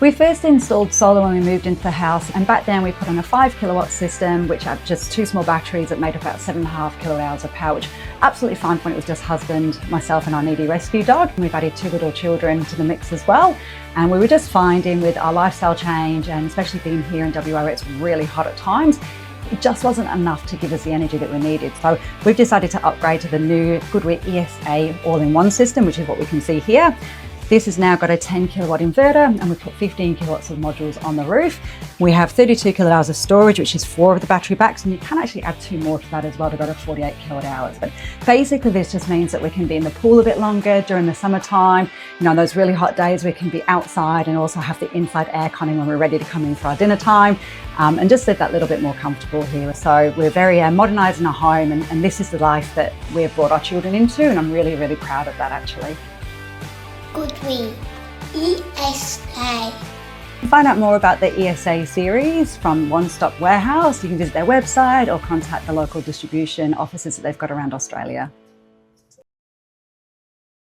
We first installed solar when we moved into the house, and back then we put on a 5 kilowatt system, which had just 2 small batteries that made about 7.5 kilowatt hours of power, which absolutely fine when it was just husband, myself and our needy rescue dog. And we've added 2 little children to the mix as well. And we were just finding with our lifestyle change, and especially being here in WA where it's really hot at times, it just wasn't enough to give us the energy that we needed. So we've decided to upgrade to the new GoodWe ESA All-in-One system, which is what we can see here. This has now got a 10 kilowatt inverter, and we put 15 kilowatts of modules on the roof. We have 32 kilowatt hours of storage, which is 4 of the battery packs, and you can actually add 2 more to that as well to go to 48 kilowatt hours. But basically this just means that we can be in the pool a bit longer during the summertime. You know, on those really hot days we can be outside and also have the inside air conning when we're ready to come in for our dinner time, and just live that little bit more comfortable here. So we're very modernising our home, and this is the life that we've brought our children into, and I'm really, really proud of that actually. GoodWe ESA. To find out more about the ESA series from One Stop Warehouse, you can visit their website or contact the local distribution offices that they've got around Australia.